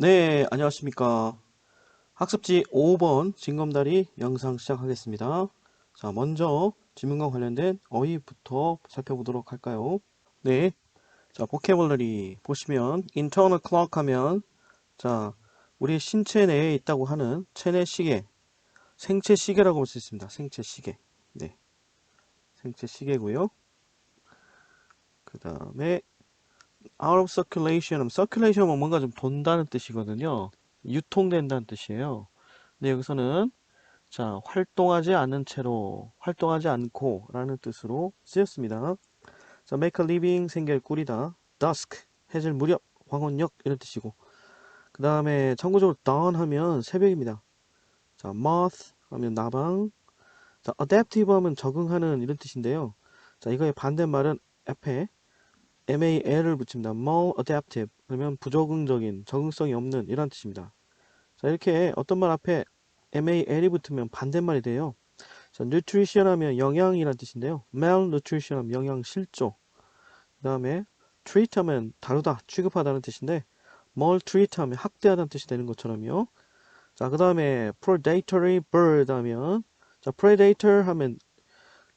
네, 안녕하십니까. 학습지 5번 징검다리 영상 시작하겠습니다. 자, 먼저 지문과 관련된 어휘부터 살펴보도록 할까요? 네, 자, 보캐블러리 보시면 internal clock 하면 자, 우리 신체 내에 있다고 하는 체내 시계, 생체 시계라고 볼 수 있습니다. 생체 시계. 네, 생체 시계고요. 그 다음에 out of circulation, circulation은 뭔가 좀 돈다는 뜻이거든요. 유통된다는 뜻이에요. 근데 여기서는 자, 활동하지 않은 채로, 활동하지 않고 라는 뜻으로 쓰였습니다. 자, make a living, 생계를 꾸리다. dusk, 해질 무렵, 황혼역 이런 뜻이고. 그 다음에 참고적으로 dawn 하면 새벽입니다. 자, moth 하면 나방. 자, adaptive 하면 적응하는 이런 뜻인데요. 자, 이거의 반대말은 앞에 mal을 붙입니다. maladaptive 그러면 부적응적인, 적응성이 없는 이런 뜻입니다. 자, 이렇게 어떤 말 앞에 mal이 붙으면 반대말이 돼요. 자, nutrition 하면 영양이란 뜻인데요. malnutrition 하면 영양 실조. 그 다음에 treat 하면 다루다, 취급하다는 뜻인데 maltreat 하면 학대하다는 뜻이 되는 것처럼요. 자, 그 다음에 predatory bird 하면 자, predator 하면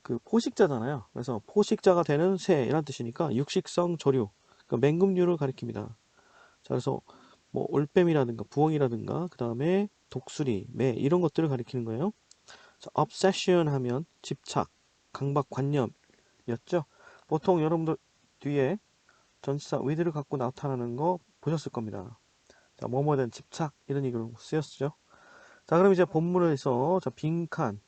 그 포식자잖아요. 그래서 포식자가 되는 새 이란 뜻이니까 육식성 조류, 그러니까 맹금류를 가리킵니다. 자, 그래서 뭐 올빼미라든가 부엉이라든가 그 다음에 독수리, 매 이런 것들을 가리키는 거예요. 자, obsession 하면 집착, 강박관념이었죠. 보통 여러분들 뒤에 전치사 with를 갖고 나타나는 거 보셨을 겁니다. 자, 뭐뭐에 대한 집착 이런 얘기로 쓰였죠. 자, 그럼 이제 본문에서 자, 빈칸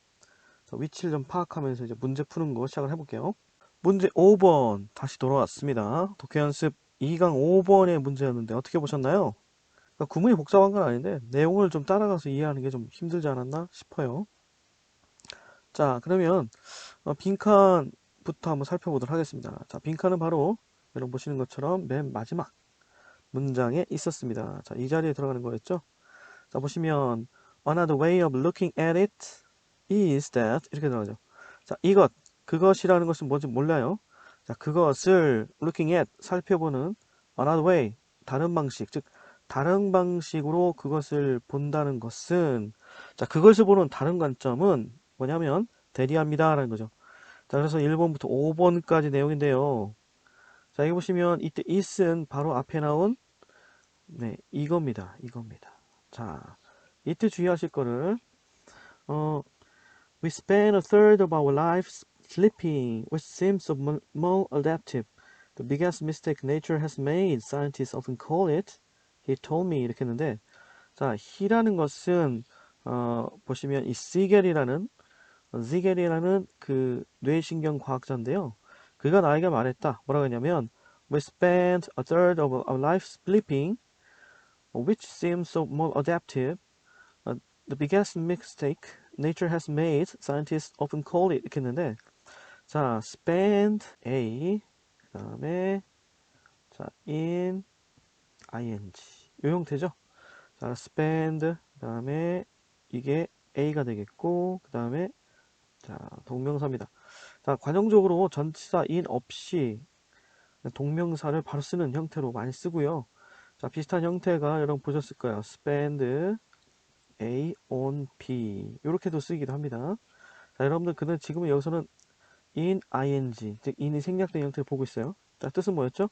자, 위치를 좀 파악하면서 이제 문제 푸는 거 시작을 해볼게요. 문제 5번 다시 돌아왔습니다. 독해 연습 2강 5번의 문제였는데 어떻게 보셨나요? 그러니까 구문이 복잡한 건 아닌데 내용을 좀 따라가서 이해하는 게 좀 힘들지 않았나 싶어요. 자, 그러면 빈칸부터 한번 살펴보도록 하겠습니다. 자, 빈칸은 바로 여러분 보시는 것처럼 맨 마지막 문장에 있었습니다. 자, 이 자리에 들어가는 거였죠. 자, 보시면 another way of looking at it is that 이렇게 들어가죠. 자, 그것이라는 것은 뭔지 몰라요. 자, 그것을 looking at 살펴보는 another way 다른 방식, 즉 다른 방식으로 그것을 본다는 것은 자, 그것을 보는 다른 관점은 뭐냐면 대리합니다 라는 거죠. 자, 그래서 1번부터 5번까지 내용인데요. 자, 여기 보시면 이때 is은 바로 앞에 나온 네, 이겁니다. 자, 이때 주의하실 거를 어, we spend a third of our lives sleeping, which seems so maladaptive. The biggest mistake nature has made, scientists often call it. He told me 이렇게 했는데 자, he라는 것은 보시면 이 시겔이라는 그 뇌신경 과학자인데요. 그가 나에게 말했다. 뭐라고 했냐면 we spent a third of our life sleeping, which seems so maladaptive. The biggest mistake nature has made, scientists often call it 이렇게 했는데 자, spend a 그 다음에 자, in ing 이 형태죠. 자, spend 그 다음에 이게 a가 되겠고 그 다음에 자, 동명사입니다. 자, 관용적으로 전치사 in 없이 동명사를 바로 쓰는 형태로 많이 쓰고요. 자, 비슷한 형태가 여러분 보셨을 거예요. spend A on B 이렇게도 쓰기도 합니다. 자, 여러분들 근데 지금 여기서는 in ing 즉 in이 생략된 형태를 보고 있어요. 자, 뜻은 뭐였죠?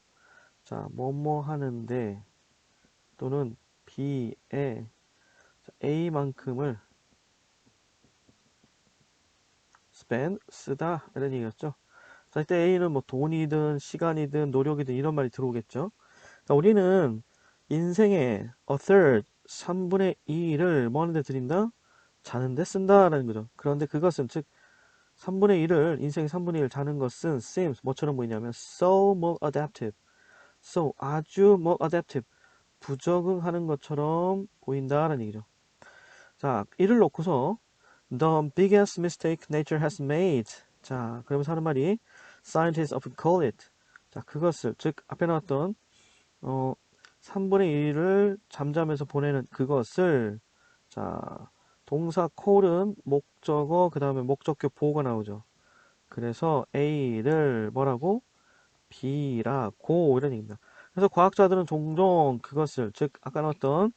자, 뭐뭐 하는데 또는 B에 A만큼을 spend 쓰다 이런 얘기였죠. 자, 이때 A는 뭐 돈이든 시간이든 노력이든 이런 말이 들어오겠죠. 자, 우리는 인생의 a third 3분의 2를 뭐 하는데 드린다? 자는데 쓴다라는 거죠. 그런데 그것은 즉 3분의 1을 인생 3분의 1 자는 것은 seems 뭐처럼 보이냐면 so more adaptive so 아주 more adaptive 부적응하는 것처럼 보인다라는 얘기죠. 자, 이를 놓고서 the biggest mistake nature has made 자, 그러면서 하는 말이 scientists often call it 자, 그것을 즉 앞에 나왔던 3분의 1을 잠자면서 보내는 그것을 자, 동사 call은 목적어 그 다음에 목적격 보호가 나오죠. 그래서 A를 뭐라고? B라고 이런 얘기입니다. 그래서 과학자들은 종종 그것을 즉 아까 나왔던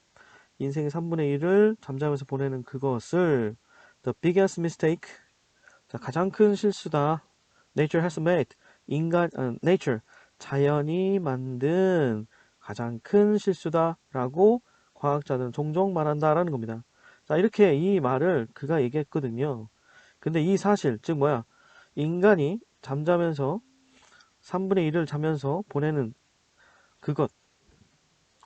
인생의 3분의 1을 잠자면서 보내는 그것을 the biggest mistake, 자, 가장 큰 실수다. Nature has made, nature, 자연이 만든 가장 큰 실수다라고 과학자들은 종종 말한다라는 겁니다. 자, 이렇게 이 말을 그가 얘기했거든요. 근데 이 사실, 즉 뭐야? 인간이 잠자면서 3분의 1을 자면서 보내는 그것,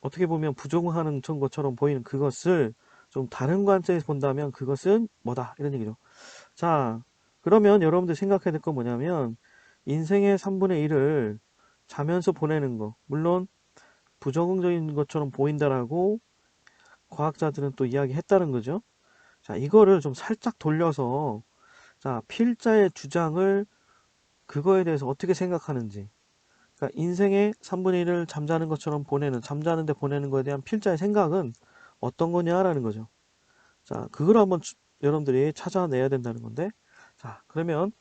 어떻게 보면 부정하는 것처럼 보이는 그것을 좀 다른 관점에서 본다면 그것은 뭐다? 이런 얘기죠. 자, 그러면 여러분들 생각해야 될 건 뭐냐면 인생의 3분의 1을 자면서 보내는 거, 물론 부정적인 것처럼 보인다라고 과학자들은 또 이야기했다는 거죠. 자, 이거를 좀 살짝 돌려서 자, 필자의 주장을 그거에 대해서 어떻게 생각하는지, 그러니까 인생의 3분의 1을 잠자는 것처럼 보내는, 잠자는데 보내는 거에 대한 필자의 생각은 어떤 거냐라는 거죠. 자, 그걸 한번 여러분들이 찾아내야 된다는 건데, 자, 그러면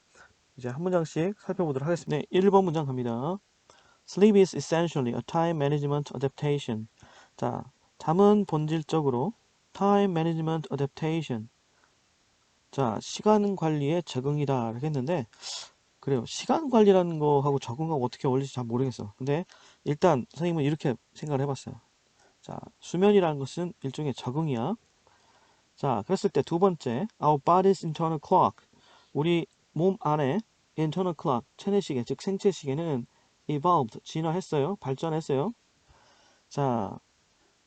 이제 한 문장씩 살펴보도록 하겠습니다. 네, 1번 문장 갑니다. Sleep is essentially a time management adaptation. 자, 잠은 본질적으로 time management adaptation. 자, 시간 관리의 적응이다. 이렇게 했는데, 그래요. 시간 관리라는 거하고 적응하고 어떻게 어울릴지 잘 모르겠어. 근데 일단 선생님은 이렇게 생각을 해봤어요. 자, 수면이라는 것은 일종의 적응이야. 자, 그랬을 때 두 번째, our body's internal clock. 우리 몸 안에 internal clock, 체내 시계, 즉 생체 시계는 evolved, 진화했어요. 발전했어요. 자,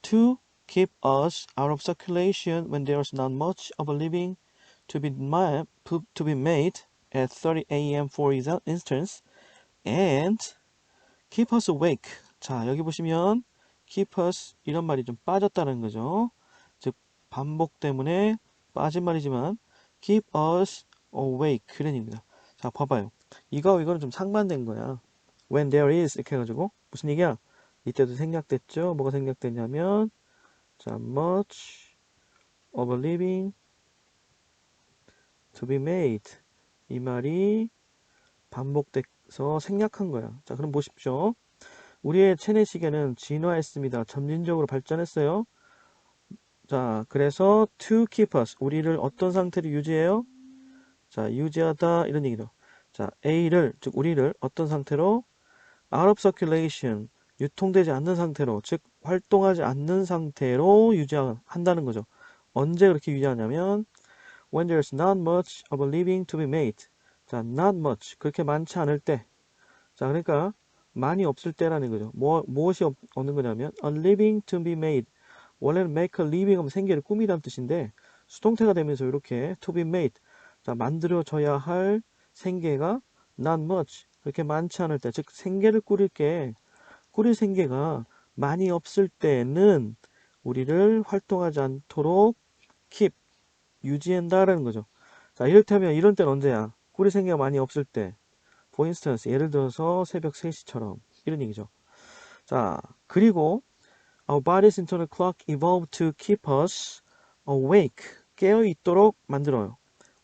to keep us out of circulation when there's not much of a living to be made at 30 a.m. for instance, and keep us awake. 자, 여기 보시면 keep us 이런 말이 좀 빠졌다는 거죠. 즉 반복 때문에 빠진 말이지만 keep us awake 그런 얘기입니다. 자, 봐봐요. 이거는 좀 상반된 거야. when there is 이렇게 해가지고 무슨 얘기야? 이때도 생략됐죠. 뭐가 생략됐냐면 자, much of a living to be made 이 말이 반복돼서 생략한 거야. 자, 그럼 보십시오. 우리의 체내 시계는 진화했습니다. 점진적으로 발전했어요. 자, 그래서 to keep us, 우리를 어떤 상태로 유지해요? 자, 유지하다 이런 얘기죠. 자, A를, 즉 우리를 어떤 상태로? out of circulation, 유통되지 않는 상태로, 즉 활동하지 않는 상태로 유지한다는 거죠. 언제 그렇게 유지하냐면 when there's not much of a living to be made. 자, not much, 그렇게 많지 않을 때. 자, 그러니까 많이 없을 때라는 거죠. 무엇이 없는 거냐면 a living to be made. 원래는 make a living 하면 생계를 꾸미다는 뜻인데 수동태가 되면서 이렇게 to be made. 자, 만들어져야 할 생계가 not much. 그렇게 많지 않을 때, 즉 생계를 꾸릴 생계가 많이 없을 때는 우리를 활동하지 않도록 keep, 유지한다라는 거죠. 자, 이를테면 이런 때는 언제야? 꾸릴 생계가 많이 없을 때. For instance, 예를 들어서 새벽 3시처럼 이런 얘기죠. 자, 그리고 our body's internal clock evolved to keep us awake, 깨어 있도록 만들어요.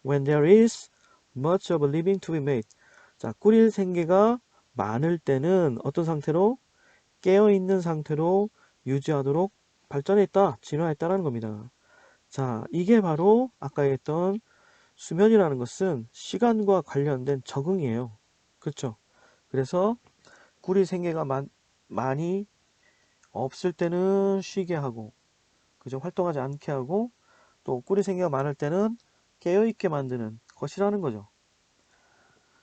When there is much of a living to be made. 자, 꾸릴 생계가 많을 때는 어떤 상태로? 깨어 있는 상태로 유지하도록 발전했다, 진화했다라는 겁니다. 자, 이게 바로 아까 했던 수면이라는 것은 시간과 관련된 적응이에요. 그렇죠? 그래서 꾸릴 생계가 많이 없을 때는 쉬게 하고, 그죠? 활동하지 않게 하고, 또 꾸릴 생계가 많을 때는 깨어있게 만드는 것이라는 거죠.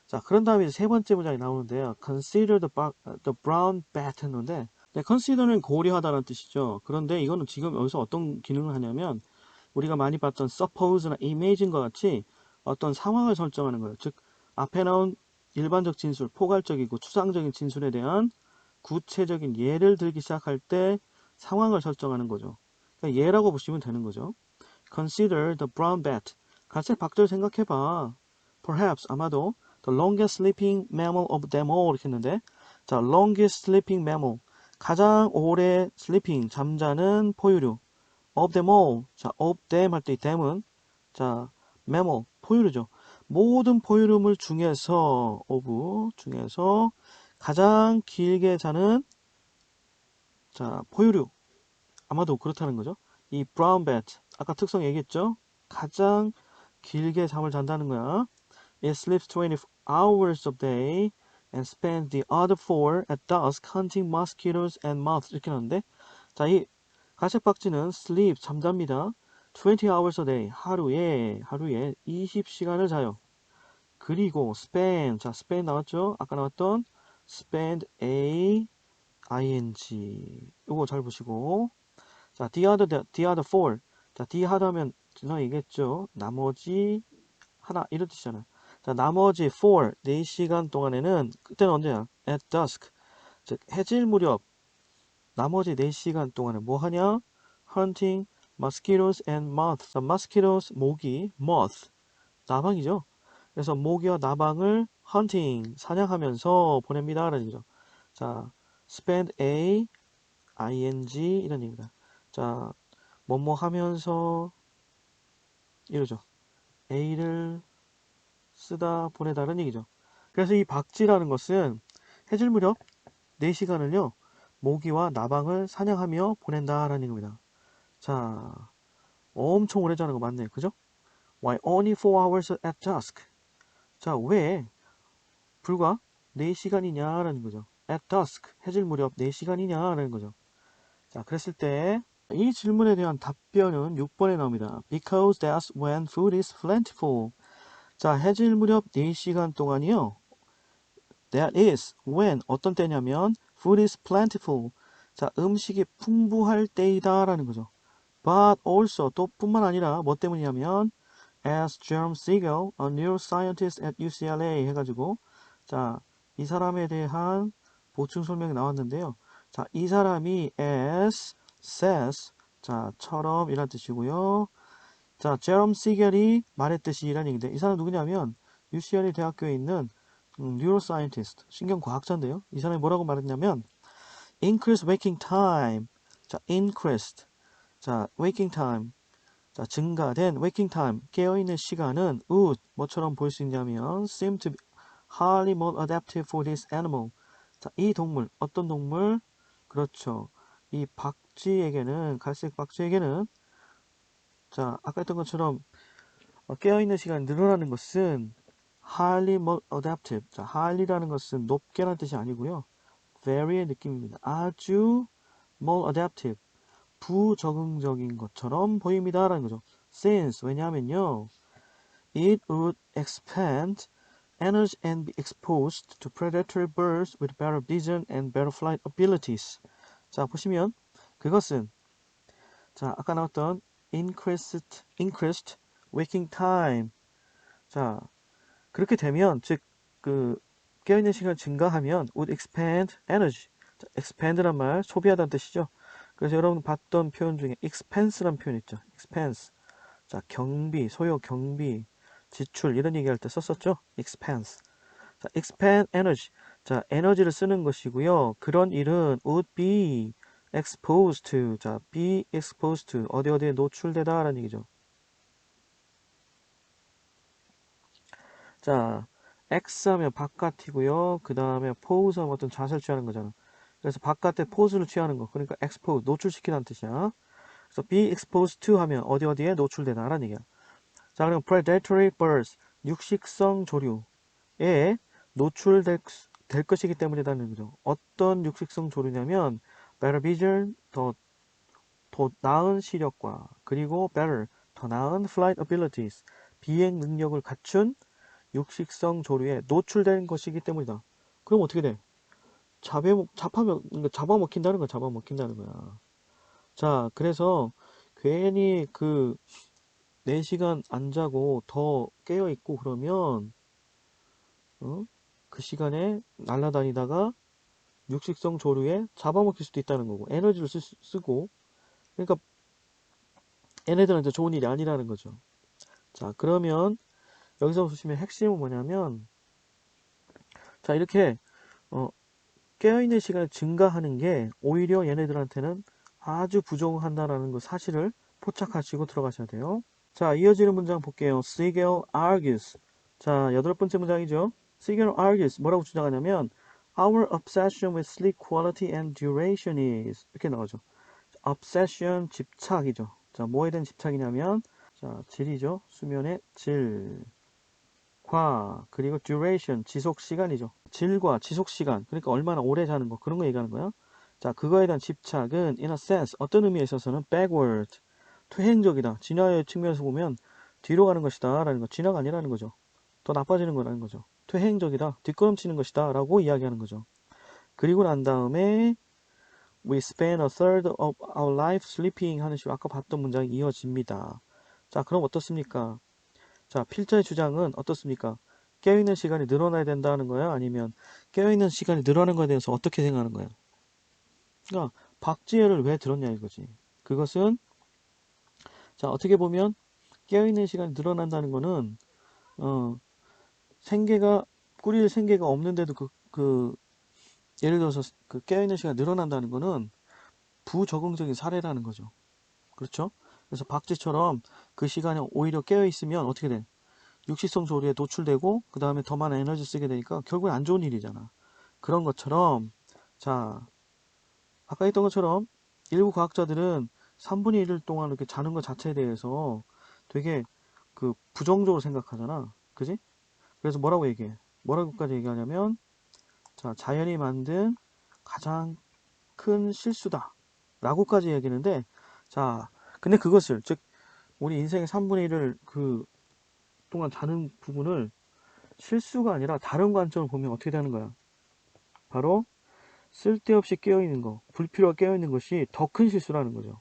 자, 그런 다음에 이제 세 번째 문장이 나오는데요. Consider the brown bat 했는데, 네, consider는 고려하다는 뜻이죠. 그런데 이거는 지금 여기서 어떤 기능을 하냐면, 우리가 많이 봤던 suppose나 imagine과 같이 어떤 상황을 설정하는 거예요. 즉, 앞에 나온 일반적 진술, 포괄적이고 추상적인 진술에 대한 구체적인 예를 들기 시작할 때 상황을 설정하는 거죠. 그러니까 예라고 보시면 되는 거죠. Consider the brown bat. 갈색 박쥐를 생각해봐. Perhaps, 아마도 the longest sleeping mammal of them all 이렇게 했는데, 자, longest sleeping mammal. 가장 오래 sleeping, 잠자는 포유류. of them all. 자, of them 할 때 이 them은 자, mammal, 포유류죠. 모든 포유류물 중에서 중에서 가장 길게 자는 자, 포유류. 아마도 그렇다는 거죠. 이 brown bat, 아까 특성 얘기했죠? 가장 길게 잠을 잔다는 거야. It sleeps 20 hours a day and spends the other 4 at dusk hunting mosquitoes and moths. 이렇게 나오는데, 자, 이 가시박쥐는 sleep, 잠잡니다. 20 hours a day, 하루에 20시간을 자요. 그리고 spend, 자, spend 나왔죠? 아까 나왔던 spend a ing. 이거 잘 보시고. 자, the other four. 자, the 하다면 지난 얘기했죠. 나머지 하나 이런 뜻이잖아. 자, 나머지 4시간 동안에는 그때는 언제야? At dusk. 즉 해질 무렵 나머지 4시간 동안에 뭐 하냐? Hunting mosquitoes and moths. 자, mosquitoes 모기, moth 나방이죠. 그래서 모기와 나방을 hunting 사냥하면서 보냅니다. 라는 얘기죠. 자, spend a ing 이런 얘기입니다. 자, 뭐뭐 하면서 이러죠. a를 쓰다 보내다는 얘기죠. 그래서 이 박쥐라는 것은 해질 무렵 4시간을요 모기와 나방을 사냥하며 보낸다라는 얘기입니다. 자, 엄청 오래 자는 거 맞네, 그죠? Why only 4 hours at dusk? 자, 왜 불과 4시간이냐라는 거죠. At dusk, 해질 무렵 4시간이냐라는 거죠. 자, 그랬을 때 이 질문에 대한 답변은 6번에 나옵니다. Because that's when food is plentiful. 자, 해질 무렵 4시간 동안이요. That is when 어떤 때냐면 food is plentiful. 자, 음식이 풍부할 때이다 라는 거죠. But also 또 뿐만 아니라 뭐 때문이냐면 as Jerome Siegel, a neuroscientist at UCLA 해가지고 자, 이 사람에 대한 보충 설명이 나왔는데요. 자, 이 사람이 as says 자, 처럼 이란 뜻이고요. 자, 제롬 시겔이 말했듯이 이란 얘기인데 이 사람 누구냐면 UCLA 대학교에 있는 뉴로사이언티스트, 신경과학자인데요. 이 사람이 뭐라고 말했냐면 increased waking time. 자, increased. 자, waking time. 자, 증가된 waking time. 깨어있는 시간은 would 뭐처럼 볼 수 있냐면 seem to be highly more adaptive for this animal. 자, 이 동물, 어떤 동물? 그렇죠. 이 박쥐에게는, 갈색 박쥐에게는 자, 아까 했던 것처럼 깨어있는 시간이 늘어나는 것은 highly more adaptive. 자, highly라는 것은 높게라는 뜻이 아니고요. very의 느낌입니다. 아주 more adaptive. 부적응적인 것처럼 보입니다라는 거죠. Since 왜냐하면요, it would expand energy and be exposed to predatory birds with better vision and better flight abilities. 자, 보시면 그것은 자, 아까 나왔던 increased waking time. 자, 그렇게 되면 즉 그 깨어있는 시간 증가하면 would expand energy. 자, expand란 말 소비하다는 뜻이죠. 그래서 여러분 봤던 표현 중에 expense란 표현 있죠. expense. 자, 경비, 소요 경비, 지출 이런 얘기할 때 썼었죠. expense. 자, expand energy. 자, 에너지를 쓰는 것이고요. 그런 일은 would be exposed to. 자, be exposed to. 어디에 노출되다라는 얘기죠. 자, X 하면 바깥이고요. 그 다음에 pose 하면 어떤 자세를 취하는 거잖아. 그래서 바깥에 포즈를 취하는 거. 그러니까 expose, 노출시키다는 뜻이야. 그래서 be exposed to 하면 어디에 노출되다라는 얘기야. 자, 그리고 predatory birds, 육식성 조류에 노출될 것이기 때문이라는 거죠. 어떤 육식성 조류냐면 better vision, 더 나은 시력과 그리고 better, 더 나은 flight abilities, 비행 능력을 갖춘 육식성 조류에 노출된 것이기 때문이다. 그럼 어떻게 돼? 잡아먹힌다는 거야, 잡아먹힌다는 거야. 자, 그래서 괜히 그 4시간 안 자고 더 깨어있고 그러면 그 시간에 날아다니다가 육식성 조류에 잡아먹힐 수도 있다는 거고 에너지를 쓰고 그러니까 얘네들한테 좋은 일이 아니라는 거죠. 자, 그러면 여기서 보시면 핵심은 뭐냐면 자, 이렇게 깨어있는 시간이 증가하는 게 오히려 얘네들한테는 아주 부족한다라는 그 사실을 포착하시고 들어가셔야 돼요. 자, 이어지는 문장 볼게요. Siegel argues. 자, 8번째 문장이죠. Siegel argues. 뭐라고 주장하냐면 Our obsession with sleep quality and duration is 이렇게 나오죠. obsession, 집착이죠. 자, 뭐에 대한 집착이냐면, 자, 질이죠. 수면의 질. 과, 그리고 duration, 지속 시간이죠. 질과 지속 시간, 그러니까 얼마나 오래 자는 거, 그런 거 얘기하는 거야. 자, 그거에 대한 집착은, in a sense, 어떤 의미에 있어서는 backward, 퇴행적이다. 진화의 측면에서 보면 뒤로 가는 것이다. 라는 거, 진화가 아니라는 거죠. 더 나빠지는 거라는 거죠. 퇴행적이다. 뒷걸음치는 것이다. 라고 이야기하는 거죠. 그리고 난 다음에, we spend a third of our life sleeping 하는 식으로 아까 봤던 문장이 이어집니다. 자, 그럼 어떻습니까? 자, 필자의 주장은 어떻습니까? 깨어있는 시간이 늘어나야 된다는 거야? 아니면 깨어있는 시간이 늘어나는 거에 대해서 어떻게 생각하는 거야? 그러니까 박지혜를 왜 들었냐 이거지. 그것은 자, 어떻게 보면 깨어있는 시간이 늘어난다는 거는 생계가 꾸릴 생계가 없는데도 예를 들어서 그 깨어있는 시간이 늘어난다는 거는 부적응적인 사례라는 거죠. 그렇죠? 그래서 박쥐처럼 그 시간에 오히려 깨어있으면 어떻게 돼? 육식성 조리에 노출되고 그 다음에 더 많은 에너지 쓰게 되니까 결국엔 안 좋은 일이잖아. 그런 것처럼 자 아까 했던 것처럼 일부 과학자들은 3분의 1을 동안 이렇게 자는 것 자체에 대해서 되게 그 부정적으로 생각하잖아. 그지? 그래서 뭐라고 얘기해? 뭐라고까지 얘기하냐면 자 자연이 만든 가장 큰 실수다 라고까지 얘기하는데 자 근데 그것을 즉 우리 인생의 3분의 1을 그 동안 자는 부분을 실수가 아니라 다른 관점을 보면 어떻게 되는 거야? 바로 쓸데없이 깨어있는 거, 불필요하게 깨어있는 것이 더 큰 실수라는 거죠.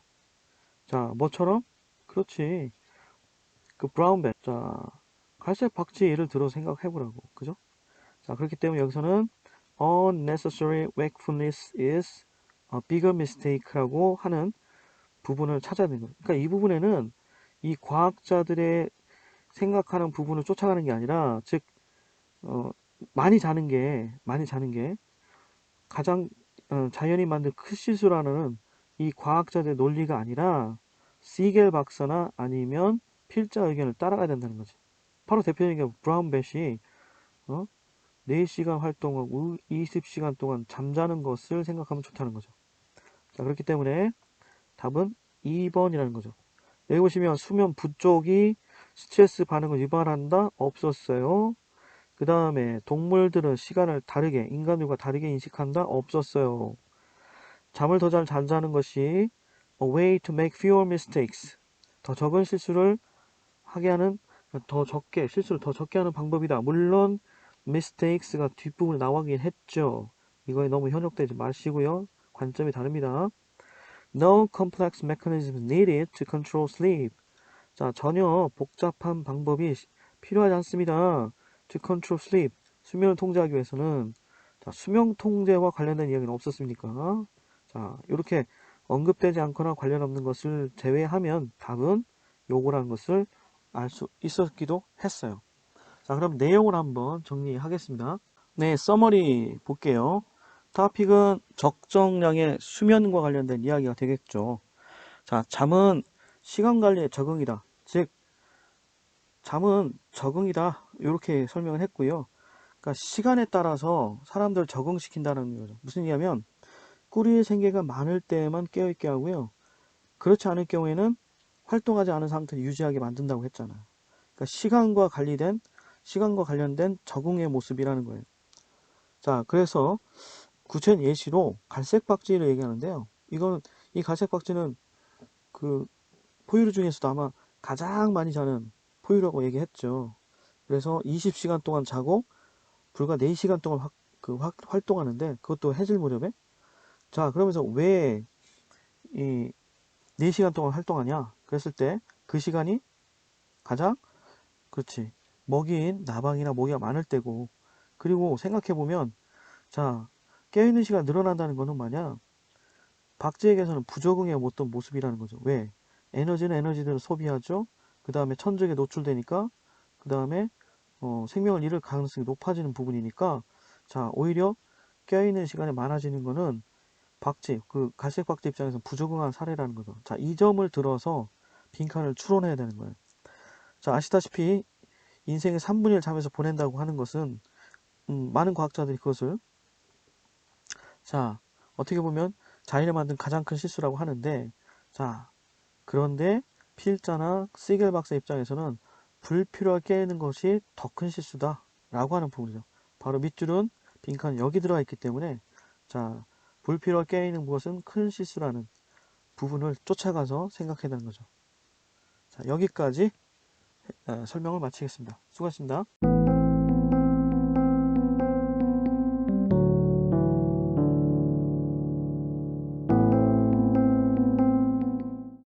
자, 뭐처럼? 그렇지. 그 브라운백, 자, 갈색 박쥐 예를 들어 생각해보라고. 그죠? 자, 그렇기 때문에 여기서는 unnecessary wakefulness is a bigger mistake라고 하는 부분을 찾아야 되는 거예요. 그러니까 이 부분에는 이 과학자들의 생각하는 부분을 쫓아가는 게 아니라, 즉, 많이 자는 게 가장 자연이 만든 크시스라는 이 과학자들의 논리가 아니라 시겔 박사나 아니면 필자 의견을 따라가야 된다는 거지. 바로 대표적인 게 브라운벳이 4시간 활동하고 20시간 동안 잠자는 것을 생각하면 좋다는 거죠. 자, 그렇기 때문에 답은 2번이라는 거죠. 여기 보시면 수면 부족이 스트레스 반응을 유발한다? 없었어요. 그 다음에 동물들은 시간을 다르게, 인간들과 다르게 인식한다? 없었어요. 잠을 더 잘 잔다는 것이 a way to make fewer mistakes. 더 적은 실수를 하게 하는, 실수를 더 적게 하는 방법이다. 물론, mistakes가 뒷부분에 나오긴 했죠. 이거에 너무 현혹되지 마시고요. 관점이 다릅니다. No complex mechanism needed to control sleep. 자, 전혀 복잡한 방법이 필요하지 않습니다. To control sleep. 수면을 통제하기 위해서는 자, 수면 통제와 관련된 이야기는 없었습니까? 자, 이렇게 언급되지 않거나 관련 없는 것을 제외하면 답은 요거라는 것을 알 수 있었기도 했어요. 자, 그럼 내용을 한번 정리하겠습니다. 네, 서머리 볼게요. 토픽은 적정량의 수면과 관련된 이야기가 되겠죠. 자, 잠은 시간 관리의 적응이다. 즉, 잠은 적응이다. 이렇게 설명을 했고요. 그러니까 시간에 따라서 사람들을 적응시킨다는 거죠. 무슨 얘기냐면 꾸리의 생계가 많을 때만 깨어있게 하고요. 그렇지 않을 경우에는 활동하지 않은 상태를 유지하게 만든다고 했잖아요. 그러니까 시간과 관련된 적응의 모습이라는 거예요. 자, 그래서 구체적인 예시로 갈색 박쥐를 얘기하는데요. 이 갈색 박쥐는 그 포유류 중에서도 아마 가장 많이 자는 포유류라고 얘기했죠. 그래서 20시간 동안 자고 불과 4시간 동안 활동하는데 그것도 해질 무렵에 자 그러면서 왜 이 4시간 동안 활동하냐 그랬을 때 그 시간이 가장 그렇지 먹이인 나방이나 모기가 많을 때고 그리고 생각해보면 자 깨어있는 시간 늘어난다는 거는 뭐냐 박쥐에게서는 부적응의 어떤 모습이라는 거죠. 왜? 에너지는 에너지대로 소비하죠. 그 다음에 천적에 노출되니까 그 다음에 생명을 잃을 가능성이 높아지는 부분이니까 자 오히려 깨어있는 시간이 많아지는 거는 그 갈색 박쥐 입장에서 부적응한 사례라는 거죠. 자, 이 점을 들어서 빈칸을 추론해야 되는 거예요. 자, 아시다시피 인생의 3분의 1 잠에서 보낸다고 하는 것은 많은 과학자들이 그것을 자 어떻게 보면 자연이 만든 가장 큰 실수라고 하는데 자 그런데 필자나 시겔 박사 입장에서는 불필요하게 깨는 것이 더 큰 실수다 라고 하는 부분이죠. 바로 밑줄은 빈칸 여기 들어가 있기 때문에 자, 불필요하게 깨는 것은 큰 실수라는 부분을 쫓아가서 생각해야 되는 거죠. 자, 여기까지 설명을 마치겠습니다. 수고하셨습니다.